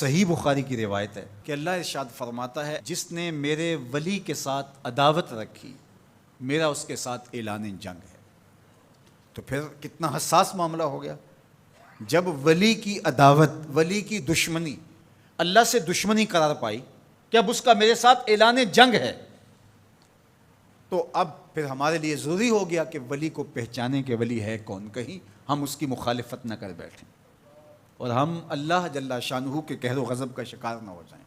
صحیح بخاری کی روایت ہے کہ اللہ ارشاد فرماتا ہے جس نے میرے ولی کے ساتھ عداوت رکھی میرا اس کے ساتھ اعلان جنگ ہے۔ تو پھر کتنا حساس معاملہ ہو گیا جب ولی کی عداوت، ولی کی دشمنی اللہ سے دشمنی قرار پائی کہ اب اس کا میرے ساتھ اعلان جنگ ہے، تو اب پھر ہمارے لیے ضروری ہو گیا کہ ولی کو پہچانے کہ ولی ہے کون، کہیں ہم اس کی مخالفت نہ کر بیٹھیں اور ہم اللہ جل شانہ کے قہر و غضب کا شکار نہ ہو جائیں۔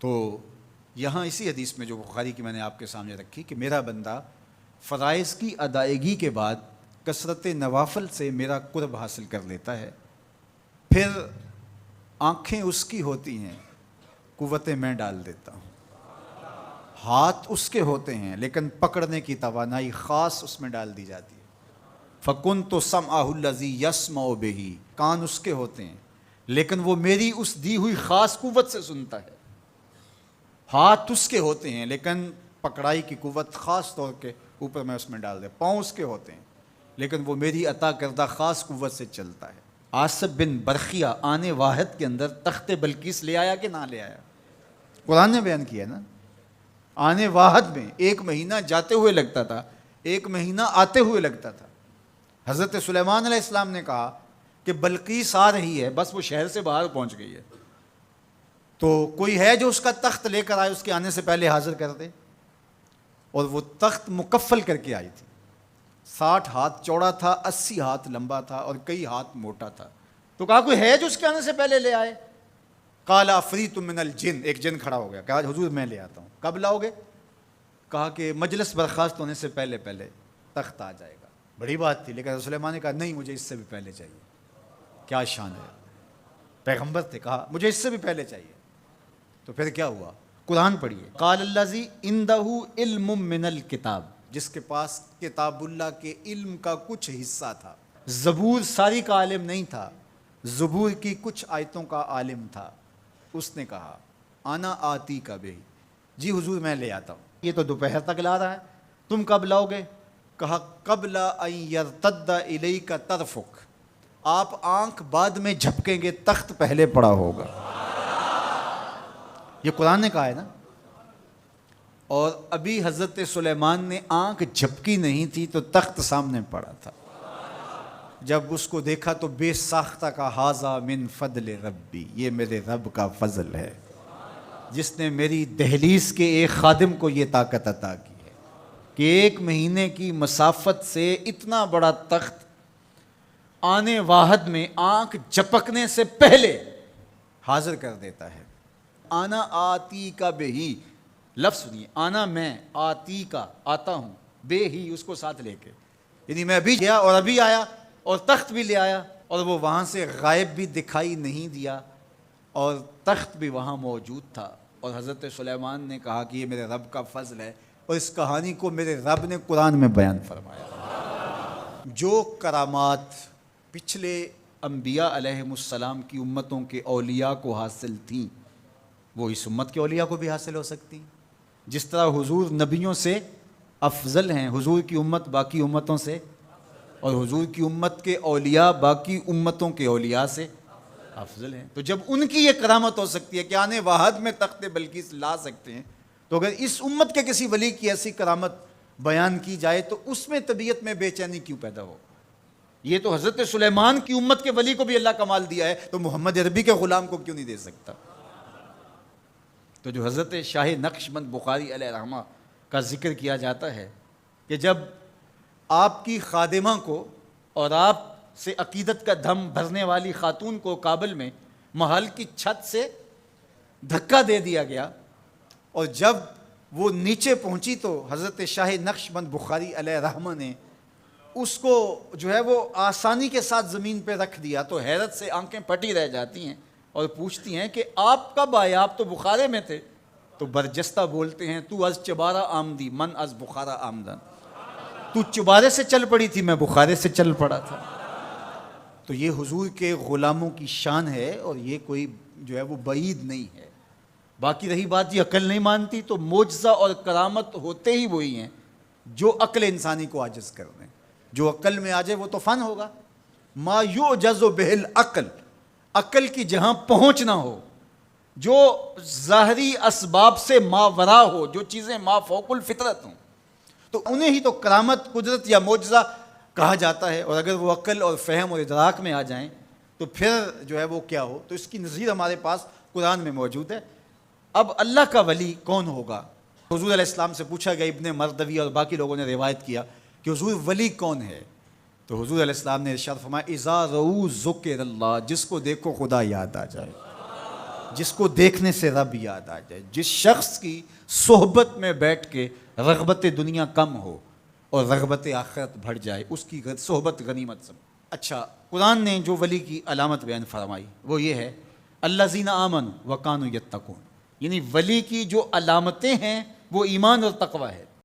تو یہاں اسی حدیث میں جو بخاری کی میں نے آپ کے سامنے رکھی کہ میرا بندہ فرائض کی ادائیگی کے بعد کثرت نوافل سے میرا قرب حاصل کر لیتا ہے، پھر آنکھیں اس کی ہوتی ہیں، قوتیں میں ڈال دیتا ہوں، ہاتھ اس کے ہوتے ہیں لیکن پکڑنے کی توانائی خاص اس میں ڈال دی جاتی ہے۔ فَكُنْتُ سَمْعَهُ الَّذِي يَسْمَعُ بِهِ، کان اس کے ہوتے ہیں لیکن وہ میری اس دی ہوئی خاص قوت سے سنتا ہے۔ ہاتھ اس کے ہوتے ہیں لیکن پکڑائی کی قوت خاص طور کے اوپر میں اس میں ڈال دے۔ پاؤں اس کے ہوتے ہیں لیکن وہ میری عطا کردہ خاص قوت سے چلتا ہے۔ آصف بن برخیہ آنے واحد کے اندر تخت بلقیس لے آیا کہ نہ لے آیا؟ قرآن نے بیان کیا نا، آنے واحد میں 1 مہینہ جاتے ہوئے لگتا تھا، 1 مہینہ آتے ہوئے لگتا تھا۔ حضرت سلیمان علیہ السلام نے کہا کہ بلقیس آ رہی ہے، بس وہ شہر سے باہر پہنچ گئی ہے، تو کوئی ہے جو اس کا تخت لے کر آئے، اس کے آنے سے پہلے حاضر کر دے۔ اور وہ تخت مکفل کر کے آئی تھی، 60 ہاتھ چوڑا تھا، 80 ہاتھ لمبا تھا اور کئی ہاتھ موٹا تھا۔ تو کہا کوئی ہے جو اس کے آنے سے پہلے لے آئے؟ قال عفریت من الجن، ایک جن کھڑا ہو گیا، کہا حضور میں لے آتا ہوں۔ کب لاؤ گے؟ کہا کہ مجلس برخاست ہونے سے پہلے پہلے تخت آ جائے گا۔ بڑی بات تھی، لیکن سلیمان نے کہا نہیں، مجھے اس سے بھی پہلے چاہیے۔ کیا شان ہے، پیغمبر تھے، کہا مجھے اس سے بھی پہلے چاہیے۔ تو پھر کیا ہوا؟ قرآن پڑھیے، قال الذی عندہ علم من الکتاب، جس کے پاس کتاب اللہ کے علم کا کچھ حصہ تھا۔ زبور ساری کا عالم نہیں تھا، زبور کی کچھ آیتوں کا عالم تھا۔ اس نے کہا انا آتی کا بہ، جی حضور میں لے آتا ہوں۔ یہ تو دوپہر تک لا رہا ہے، تم کب لاؤ گے؟ کہا قبل ان یرتد الیک طرفک، آپ آنکھ بعد میں جھپکیں گے، تخت پہلے پڑا ہوگا۔ یہ قرآن نے کہا ہے نا۔ اور ابھی حضرت سلیمان نے آنکھ جھپکی نہیں تھی تو تخت سامنے پڑا تھا۔ جب اس کو دیکھا تو بے ساختہ کا ھذا من فضل ربی، یہ میرے رب کا فضل ہے جس نے میری دہلیز کے ایک خادم کو یہ طاقت عطا کی ہے کہ 1 مہینے کی مسافت سے اتنا بڑا تخت آنے واحد میں آنکھ جھپکنے سے پہلے حاضر کر دیتا ہے۔ آنا آتی کا بے ہی، لفظ سنیے، آنا میں، آتی کا آتا ہوں، بے ہی اس کو ساتھ لے کے، یعنی میں ابھی گیا اور ابھی آیا اور تخت بھی لے آیا، اور وہ وہاں سے غائب بھی دکھائی نہیں دیا اور تخت بھی وہاں موجود تھا۔ اور حضرت سلیمان نے کہا کہ یہ میرے رب کا فضل ہے، اور اس کہانی کو میرے رب نے قرآن میں بیان فرمایا۔ جو کرامات پچھلے انبیاء علیہم السلام کی امتوں کے اولیاء کو حاصل تھیں، وہ اس امت کے اولیاء کو بھی حاصل ہو سکتی ہیں۔ جس طرح حضور نبیوں سے افضل ہیں، حضور کی امت باقی امتوں سے، اور حضور کی امت کے اولیاء باقی امتوں کے اولیاء سے افضل ہیں۔ تو جب ان کی یہ کرامت ہو سکتی ہے کہ آنے واحد میں تخت بلقیس لا سکتے ہیں، تو اگر اس امت کے کسی ولی کی ایسی کرامت بیان کی جائے تو اس میں طبیعت میں بے چینی کیوں پیدا ہو؟ یہ تو حضرت سلیمان کی امت کے ولی کو بھی اللہ کمال دیا ہے، تو محمد عربی کے غلام کو کیوں نہیں دے سکتا؟ تو جو حضرت شاہ نقشبند بخاری علیہ رحمہ کا ذکر کیا جاتا ہے کہ جب آپ کی خادمہ کو اور آپ سے عقیدت کا دھم بھرنے والی خاتون کو کابل میں محل کی چھت سے دھکا دے دیا گیا، اور جب وہ نیچے پہنچی تو حضرت شاہ نقشبند بخاری علیہ رحمہ نے اس کو جو ہے وہ آسانی کے ساتھ زمین پہ رکھ دیا، تو حیرت سے آنکھیں پھٹی رہ جاتی ہیں اور پوچھتی ہیں کہ آپ کب آئے؟ آپ تو بخارے میں تھے۔ تو برجستہ بولتے ہیں تو از چبارہ آمدی من از بخارا آمدن، تو چبارے سے چل پڑی تھی، میں بخارے سے چل پڑا تھا۔ تو یہ حضور کے غلاموں کی شان ہے، اور یہ کوئی جو ہے وہ بعید نہیں ہے۔ باقی رہی بات یہ عقل نہیں مانتی، تو معجزہ اور کرامت ہوتے ہی وہی ہیں جو عقل انسانی کو عاجز کر دیں۔ جو عقل میں آ جائے وہ تو فن ہوگا۔ ما یعجز بہ العقل عقل کی جہاں پہنچ نہ ہو، جو ظاہری اسباب سے ماورا ہو، جو چیزیں ما فوق الفطرت ہوں، تو انہیں ہی تو کرامت، قدرت یا معجزہ کہا جاتا ہے. اور اگر وہ عقل اور فہم اور ادراک میں آ جائیں تو پھر جو ہے وہ کیا ہو. تو اس کی نظیر ہمارے پاس قرآن میں موجود ہے. اب اللہ کا ولی کون ہوگا؟ حضور علیہ السلام سے پوچھا گیا، ابن مردوی اور باقی لوگوں نے روایت کیا کہ حضور ولی کون ہے؟ تو حضور علیہ السلام نے ارشاد فرمایا، اذا رؤوا ذکر اللہ، جس کو دیکھو خدا یاد آ جائے، جس کو دیکھنے سے رب یاد آ جائے، جس شخص کی صحبت میں بیٹھ کے رغبت دنیا کم ہو اور رغبت آخرت بڑھ جائے، اس کی صحبت غنیمت سمجھ. اچھا، قرآن نے جو ولی کی علامت بیان فرمائی وہ یہ ہے، الذین آمنوا وکانوا یتقون، یعنی ولی کی جو علامتیں ہیں وہ ایمان اور تقوی ہے.